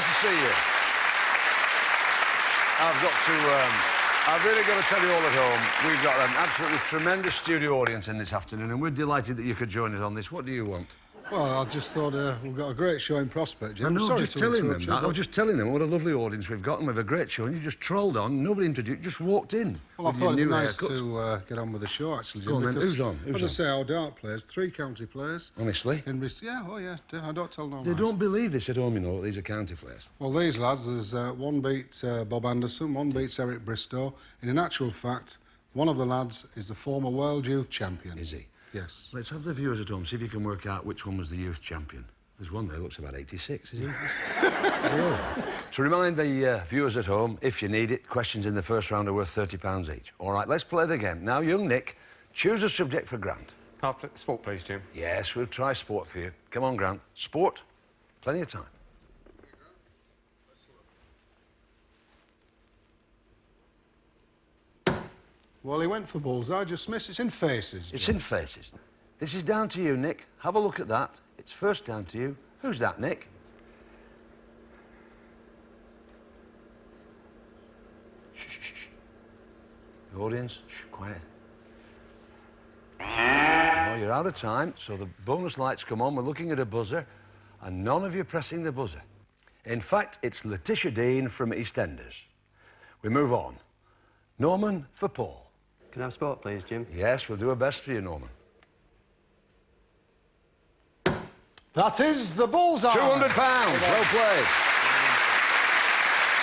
nice to see you. I've really got to tell you all at home, we've got an absolutely tremendous studio audience in this afternoon, and we're delighted that you could join us on this. What do you want? Well, I just thought we've got a great show in prospect, Jim. I know, Sorry just to telling them interrupt that. you, I was just telling them what a lovely audience we've got, and we've a great show, and you just trolled on, nobody introduced, just walked in. Well, I with thought your it'd be new nice haircut. to get on with the show, actually, Jim. Go on, then. because, Who's on? Who's as on? I say, our dart players, 3 county players. Honestly? Yeah, oh yeah, I don't tell no They lies. don't believe this at home, you know, these are county players. Well, these lads, there's one beat Bob Anderson, one beats Eric Bristow. In actual fact, one of the lads is the former World Youth Champion. Is he? Yes. Let's have the viewers at home, see if you can work out which one was the youth champion. There's one there who looks about 86, is he? To remind the viewers at home, if you need it, questions in the first round are worth £30 each. All right, let's play the game. Now, young Nick, choose a subject for Grant. Sport, please, Jim. Yes, we'll try sport for you. Come on, Grant. Sport, plenty of time. Well, he went for Bullseye, just missed. It's in faces, Jim. It's in faces. This is down to you, Nick. Have a look at that. It's first down to you. Who's that, Nick? Shh, shh, shh. The audience, shh, quiet. Oh, you're out of time, so the bonus lights come on. We're looking at a buzzer, and none of you pressing the buzzer. In fact, it's Letitia Dean from EastEnders. We move on. Norman for Paul. Can I have sport, please, Jim? Yes, we'll do our best for you, Norman. That is the Bullseye. £200. Well played.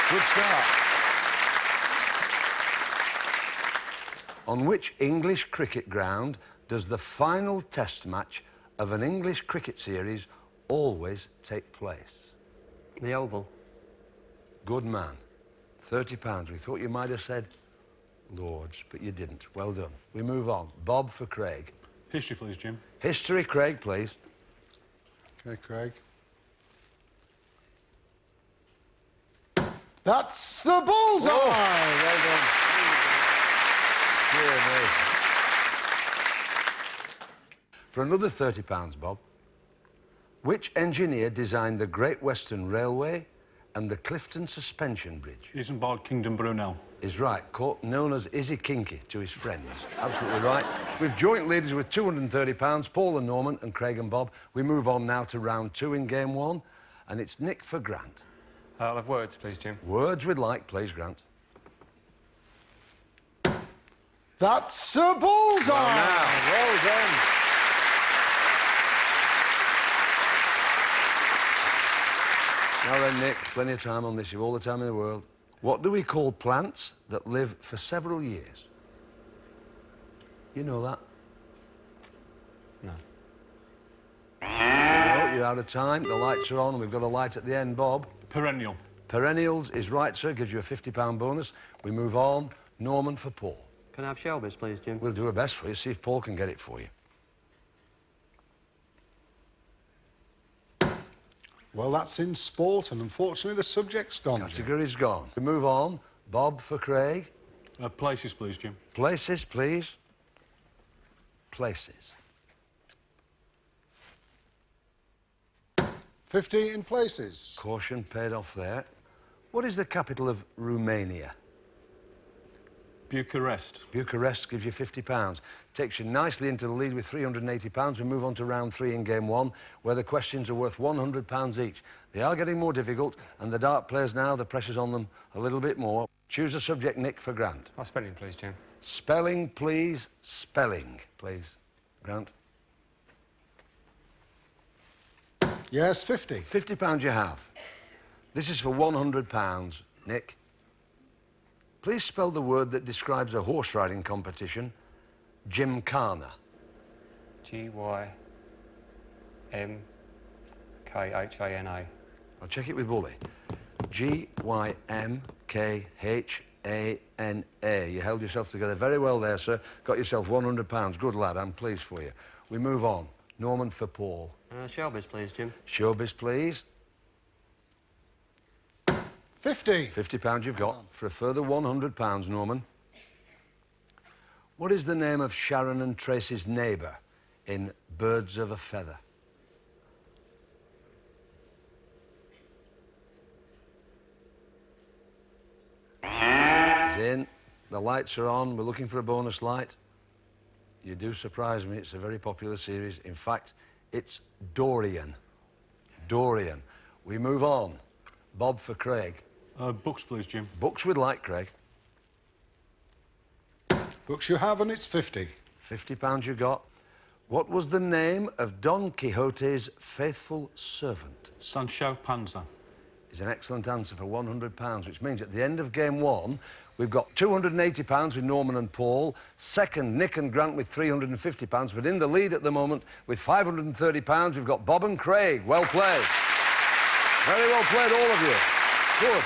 Good start. On which English cricket ground does the final test match of an English cricket series always take place? The Oval. Good man. £30. We thought you might have said Lords, but you didn't. Well done. We move on. Bob for Craig. History, please, Jim. History, Craig, please. Okay, Craig. That's the Bullseye! Oh, well done. Dear me. For another £30, Bob, which engineer designed the Great Western Railway and the Clifton Suspension Bridge? Isambard Kingdom Brunel. Is right, known as Izzy Kinky to his friends. Absolutely right. We've joint leaders with £230, Paul and Norman and Craig and Bob. We move on now to round 2 in game 1, and it's Nick for Grant. I'll have words, please, Jim. Words we'd like, please, Grant. That's a Bullseye! Well done. Now then, Nick, plenty of time on this. You've all the time in the world. What do we call plants that live for several years? You know that? No. No, you're out of time. The lights are on, and we've got a light at the end, Bob. Perennial. Perennials is right, sir. Gives you a £50 bonus. We move on. Norman for Paul. Can I have showbiz, please, Jim? We'll do our best for you. See if Paul can get it for you. Well, that's in sport, and unfortunately the subject's gone. Category's gone. We move on. Bob for Craig. Places, please, Jim. Places, please. Places. 50 in places. Caution paid off there. What is the capital of Romania? Bucharest. Bucharest gives you £50. Takes you nicely into the lead with £380. We move on to round 3 in game 1, where the questions are worth £100 each. They are getting more difficult, and the dart players now, the pressure's on them a little bit more. Choose a subject, Nick, for Grant. Spelling, please, Jim. Spelling, please. Spelling, please. Grant. Yes, 50. £50 you have. This is for £100, Nick. Please spell the word that describes a horse riding competition, Gymkhana. Gymkhana. I'll check it with Bully. Gymkhana. You held yourself together very well there, sir. Got yourself £100. Good lad, I'm pleased for you. We move on. Norman for Paul. Showbiz, please, Jim. Showbiz, please. 50. £50 you've got. For a further £100, Norman. What is the name of Sharon and Tracy's neighbour in Birds of a Feather? in. The lights are on. We're looking for a bonus light. You do surprise me. It's a very popular series. In fact, it's Dorian. Dorian. We move on. Bob for Craig. Books, please, Jim. Books with light, Craig. Books you have, and it's 50. £50 you got. What was the name of Don Quixote's faithful servant? Sancho Panza. Is an excellent answer for £100, which means at the end of game one, we've got £280 with Norman and Paul. Second, Nick and Grant with £350. But in the lead at the moment with £530, we've got Bob and Craig. Well played. Very well played, all of you. Good.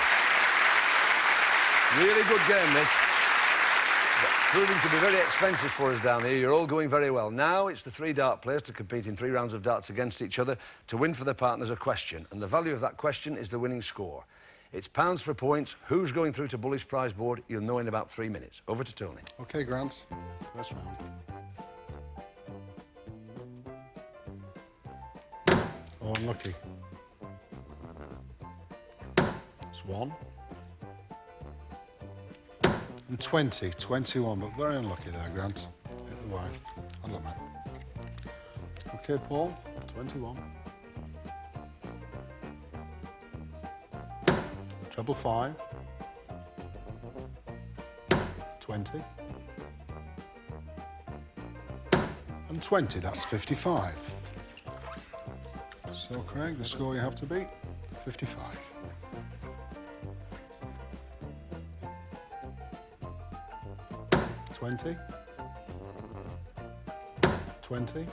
Really good game, this. Proving to be very expensive for us down here. You're all going very well. Now it's the three dart players to compete in 3 rounds of darts against each other to win for their partners a question. And the value of that question is the winning score. It's pounds for points. Who's going through to Bully's prize board? You'll know in about 3 minutes. Over to Tony. OK, Grant. First round. Oh, unlucky. It's 1. And 20, 21, but very unlucky there, Grant. Hit the wide. I'll look, man. OK, Paul, 21. Treble 5. 20. And 20, that's 55. So, Craig, the score you have to beat, 55. 20. 20.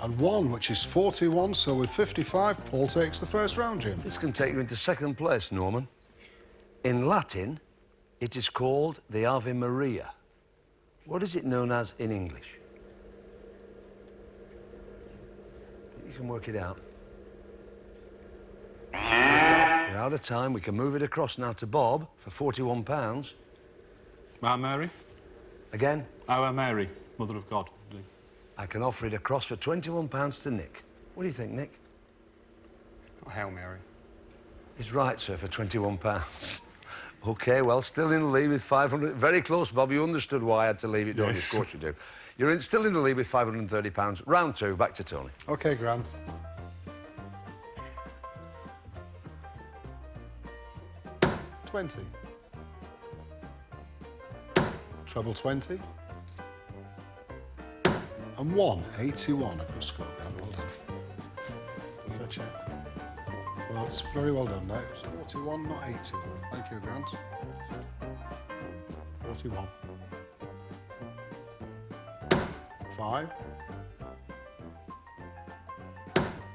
And 1, which is 41, so with 55, Paul takes the first round, Jim. This can take you into second place, Norman. In Latin, it is called the Ave Maria. What is it known as in English? You can work it out. We're out of time. We can move it across now to Bob for £41. Our Mary. Again? Our Mary, Mother of God. I can offer it across for £21 to Nick. What do you think, Nick? Oh, Hail Mary. He's right, sir, for £21. OK, well, still in the lead with 500... Very close, Bob. You understood why I had to leave it, don't you? Of course you do. You're still in the lead with £530. Round 2, back to Tony. OK, Grant. $20. Treble 20. And 1, 81 across score, Grant. Well done. Good check. Well, it's very well done now. It's 41, not 81. Thank you, Grant. 41. 5.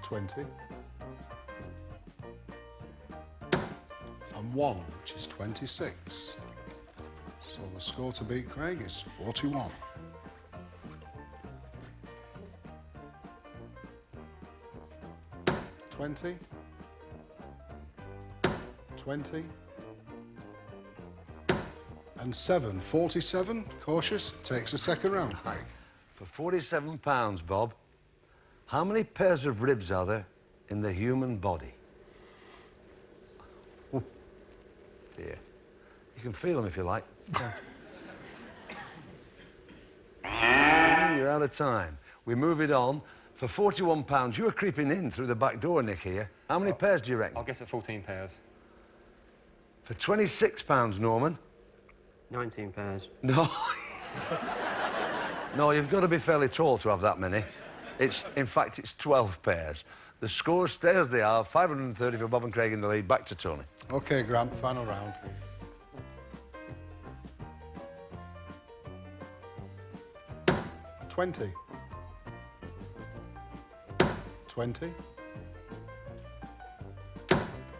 20. And 1, which is 26. So the score to beat, Craig, is 41. 20. 20. And 7, 47. Cautious, takes the second round, Craig. For £47, Bob, how many pairs of ribs are there in the human body? Oh, dear. You can feel them if you like. You're out of time. We move it on. For £41, you were creeping in through the back door, Nick, here. How many pairs do you reckon? I'll guess at 14 pairs. For £26, Norman. 19 pairs. No. No, you've got to be fairly tall to have that many. In fact, it's 12 pairs. The scores stay as they are. 530 for Bob and Craig in the lead. Back to Tony. OK, Grant, final round. $20. 20.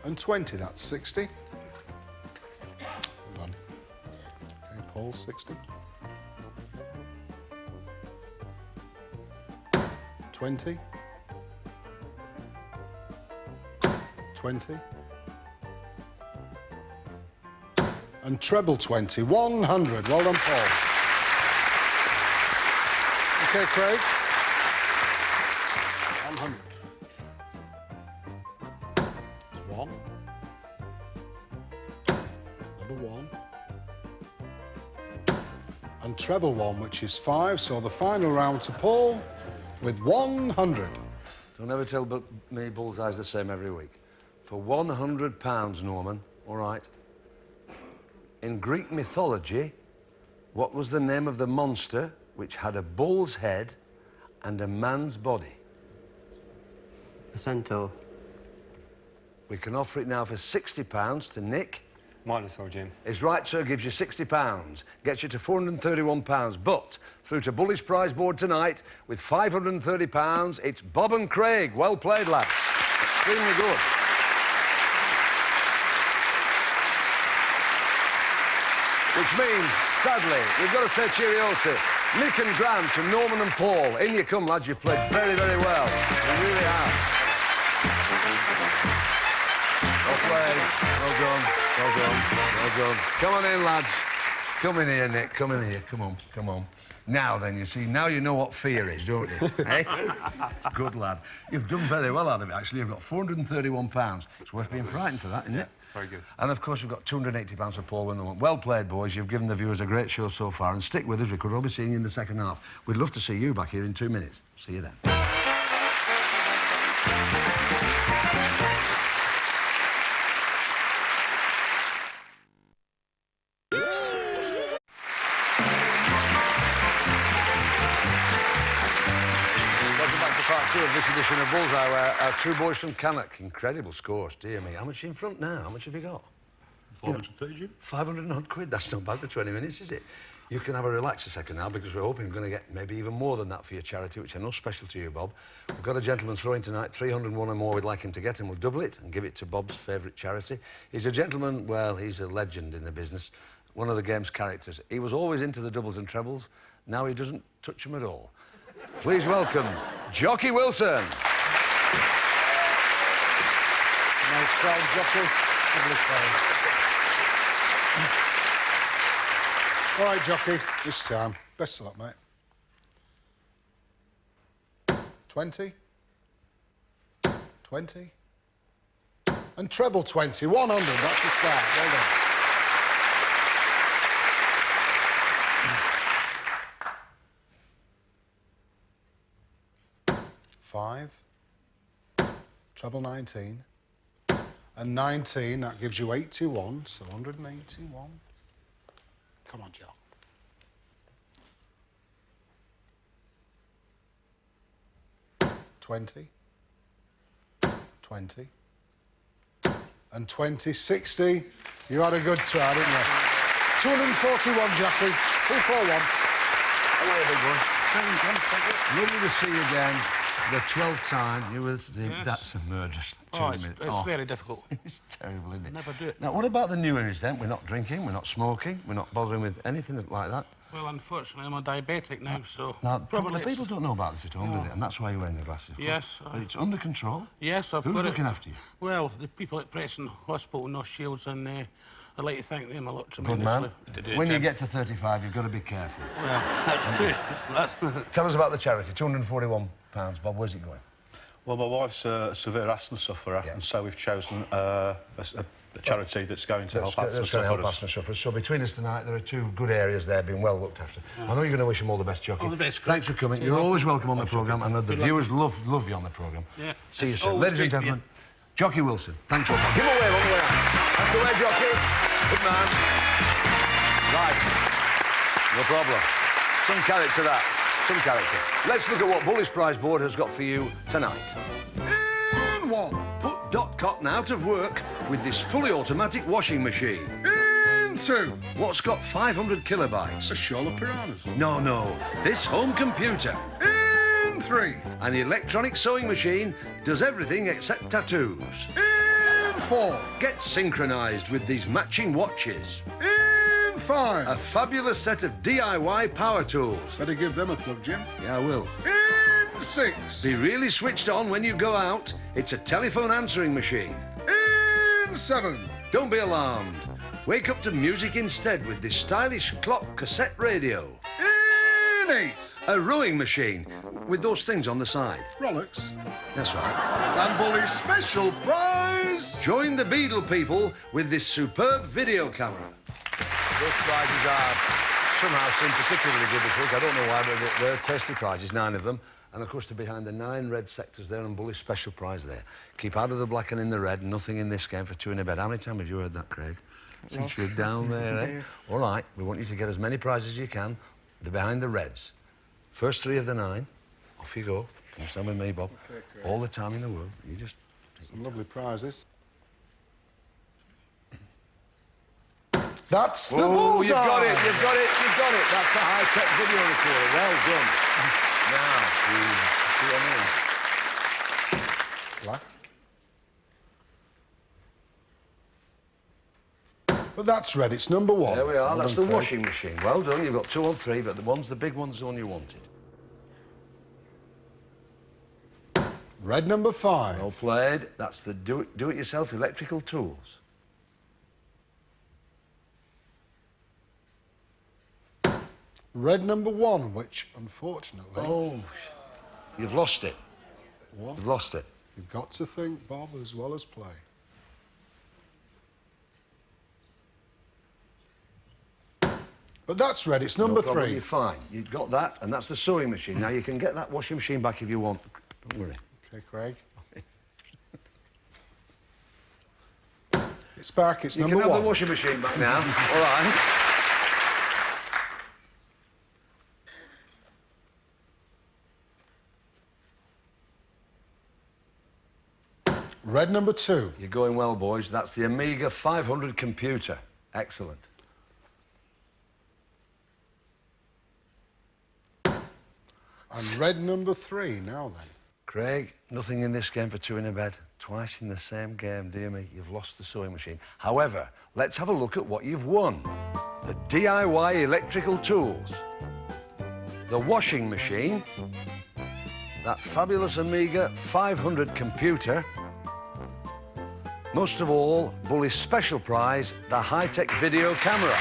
And 20, that's 60. Well done. OK, Paul, 60. 20. 20. And treble 20, 100. Well done, Paul. OK, Craig. 100. It's 1. treble one, which is 5. So the final round to Paul with 100. Don't ever tell me Bullseye's the same every week. For £100, Norman, all right. In Greek mythology, what was the name of the monster which had a bull's head and a man's body? A centaur. We can offer it now for £60 to Nick. Minotaur, Jim. Is right, sir, gives you £60. Gets you to £431. But through to Bully's prize board tonight with £530, it's Bob and Craig. Well played, lads. Extremely good. Which means, sadly, we've got to say cheerio to Nick and Grant and Norman and Paul. In you come, lads. You've played very, very well. You really have. Well played. Well done. Well done. Well done. Come on in, lads. Come in here, Nick. Come in here. Come on. Come on. Now then, you see, now you know what fear is, don't you? Eh? Good lad. You've done very well out of it, actually. You've got £431. It's worth being frightened for that, isn't it? Very good. And, of course, we've got £280 for Paul and the one. Well played, boys. You've given the viewers a great show so far. And stick with us. We could all be seeing you in the second half. We'd love to see you back here in 2 minutes. See you then. Part 2 of this edition of Bullseye, where our two boys from Cannock, incredible scores, dear me. How much are you in front now? How much have you got? 430, Jim. 500 and odd quid, that's not bad for 20 minutes, is it? You can have a relax a second now, because we're hoping we're going to get maybe even more than that for your charity, which I know is special to you, Bob. We've got a gentleman throwing tonight, 301 or more we'd like him to get, and we'll double it and give it to Bob's favourite charity. He's a gentleman, well, he's a legend in the business, one of the game's characters. He was always into the doubles and trebles, now he doesn't touch them at all. Please welcome Jocky Wilson. Nice crowd, Jocky. Lovely crowd. All right, Jocky, this time. Best of luck, mate. 20. 20. And treble 20. 100, that's the start. Well done. 5, treble 19, and 19, that gives you 81, so 181. Come on, Joe. 20, 20, and 20, 60. You had a good try, didn't you? 241, Jocky. 241. Hello, big one. Lovely to see you again. The 12th time you was... Yes. That's a murderous 2 minutes. It's very difficult. It's terrible, isn't it? Never do it. Now, what about the new image, then? We're not drinking, we're not smoking, we're not bothering with anything like that. Well, unfortunately, I'm a diabetic now, so... Now, probably people don't know about this at home, No. do they? And that's why you're wearing the glasses, of course. Yes, But it's under control. Yes, I've Who's got looking it. after you? Well, the people at Preston Hospital, no shields, and I'd like to thank them a lot Good tremendously. man. To do it, When you Jim. get to 35, you've got to be careful. Well, that's true. That's... Tell us about the charity, £241. Bob, where's it going? Well, my wife's a severe asthma sufferer, Yeah. and so we've chosen a charity that's going to help asthma That's going to help sufferers. asthma sufferers. So between us tonight, there are two good areas there being well looked after. I know you're going to wish them all the best, Jocky. All the best, Thanks for coming. You're always welcome on the programme, and the Good viewers love you on the programme. Yeah. See you It's soon. always Ladies and great to gentlemen, Jocky Wilson. Thanks all. Give away on the way out. That's the way, Jocky. Good man. Right. No problem. Some character, that. Some character. Let's look at what Bully's prize board has got for you tonight. In one, put Dot Cotton out of work with this fully automatic washing machine. In 2, What's got 500 kilobytes? a shoal of piranhas. No. This home computer. In 3, An electronic sewing machine does everything except tattoos. in 4, Get synchronized with these matching watches. in 5. A fabulous set of DIY power tools. Better give them a plug, Jim. Yeah, I will. In 6, Be really switched on when you go out. It's a telephone answering machine. in 7, Don't be alarmed. Wake up to music instead with this stylish clock cassette radio. in 8, A rowing machine with those things on the side. Rolex, That's right. and Bully's special prize. Join the Beadle people with this superb video camera. Those prizes are somehow seem particularly good this week. I don't know why, but they're tasty prizes, 9 of them. And, of course, they're behind the 9 red sectors there and Bully's special prize there. Keep out of the black and in the red. Nothing in this game for 2 in a bed. How many times have you heard that, Craig? Since you're down there, eh? All right, we want you to get as many prizes as you can. They're behind the reds. First 3 of the 9. Off you go. Come stand with me, Bob. Okay, all the time in the world. You just... Some lovely prizes. That's the Bullseye! You've got it, you've got it, you've got it. That's the high-tech video recorder. Well done. Now, see what I mean. Black. But that's red, it's number 1. There we are, Well that's done, the Craig. washing machine. Well done, you've got 2 on 3, but the big one's the one you wanted. Red number 5. Well played. That's the do-it-yourself electrical tools. Red number 1, which, unfortunately... Oh, you've lost it. What? You've lost it. You've got to think, Bob, as well as play. But that's red, it's number No problem, 3. You're fine. You've got that, and that's the sewing machine. Now, you can get that washing machine back if you want. Don't worry. OK, Craig. It's back, it's number 1. You can have the washing machine back now. All right. Red number 2. You're going well, boys. That's the Amiga 500 computer. Excellent. And red number 3, now then. Craig, nothing in this game for 2 in a bed. Twice in the same game, dear me. You've lost the sewing machine. However, let's have a look at what you've won. The DIY electrical tools. The washing machine. That fabulous Amiga 500 computer. Most of all, Bully's special prize, the high-tech video camera.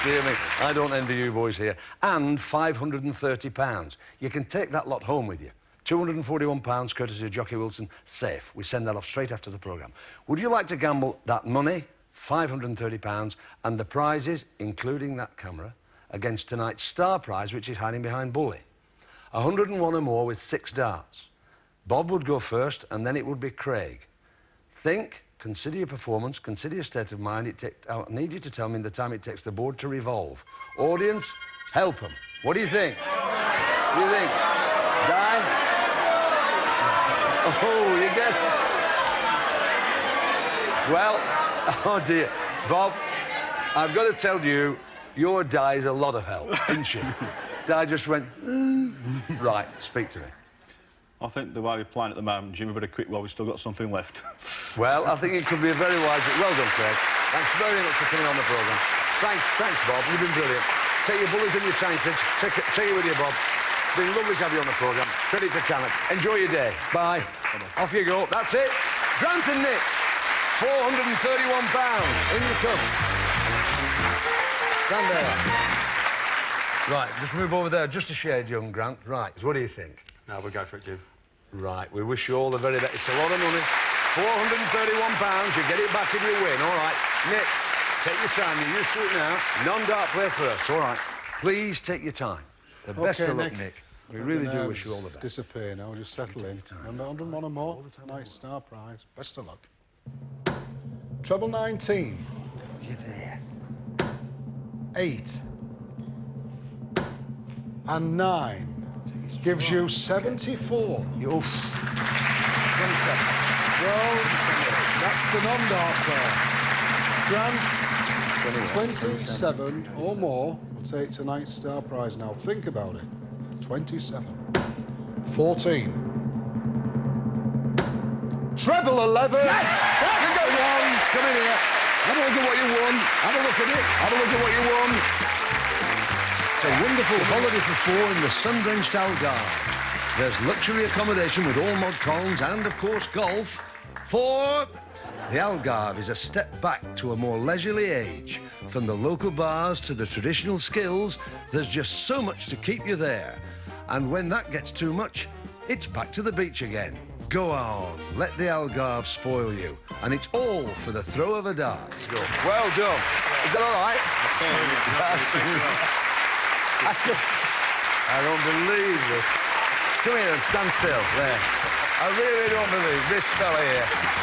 Dear me, I don't envy you boys here. And £530. You can take that lot home with you. £241, courtesy of Jocky Wilson, safe. We send that off straight after the programme. Would you like to gamble that money, £530, and the prizes, including that camera, against tonight's star prize, which is hiding behind Bully? 101 or more with 6 darts. Bob would go first, and then it would be Craig. Think, consider your performance, consider your state of mind. I need you to tell me the time it takes the board to revolve. Audience, help them. What do you think? What do you think? Die? Oh, you get it. Well, oh dear. Bob, I've got to tell you, your die is a lot of help, isn't she? Di just went, Right, speak to me. I think the way we're playing at the moment, Jim, we better quit while we've still got something left. Well, I think it could be a very wise... Well done, Craig. Thanks very much for coming on the programme. Thanks, Bob. You've been brilliant. Take your bullies and your tankards. Take it with you, Bob. It's been lovely to have you on the programme. Credit to Canuck. Enjoy your day. Bye. Off you go. That's it. Grant and Nick. £431. In you come. Stand there. Right, just move over there. Just a shade, young Grant. Right, what do you think? No, we'll go for it, Jim. Right, we wish you all the very best. It's a lot of money. £431. You get it back if you win. All right. Nick, take your time. You're used to it now. Non-dart play first. All right. Please take your time. The best of luck, Nick. We really do wish you all the best. Disappear now, just settle in. Remember, 101 or more. Nice star prize. Best of luck. Treble 19. You're there. 8. And 9. Gives you 74. Oof. 27. Well, that's the non-dart player. Grant, 27 or more will take tonight's star prize. Now, think about it. 27. 14. Treble 11. Yes! That's the one. Come in here. Have a look at what you won. Have a look at it. Have a look at what you won. It's a wonderful holiday for 4 in the sun-drenched Algarve. There's luxury accommodation with all mod cons and, of course, golf. 4. The Algarve is a step back to a more leisurely age. From the local bars to the traditional skills, there's just so much to keep you there. And when that gets too much, it's back to the beach again. Go on, let the Algarve spoil you. And it's all for the throw of a dart. Well done. Is that all right? I don't believe this. Come here and stand still. There. I really don't believe this fella here.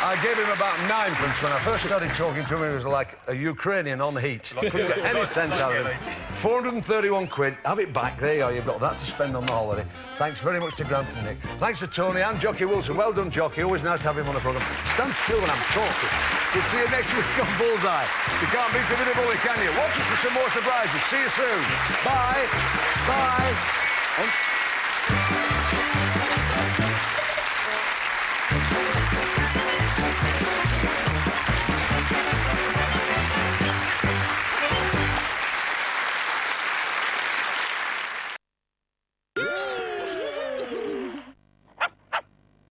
I gave him about 9pence when I first started talking to him. He was like a Ukrainian on heat. I couldn't get any sense out of him. 431 quid. Have it back. There you go. You've got that to spend on the holiday. Thanks very much to Grant and Nick. Thanks to Tony and Jocky Wilson. Well done, Jocky. Always nice to have him on the programme. Stand still when I'm talking. We'll see you next week on Bullseye. You can't beat a bit of bully, can you? Watch us for some more surprises. See you soon. Bye. Bye. And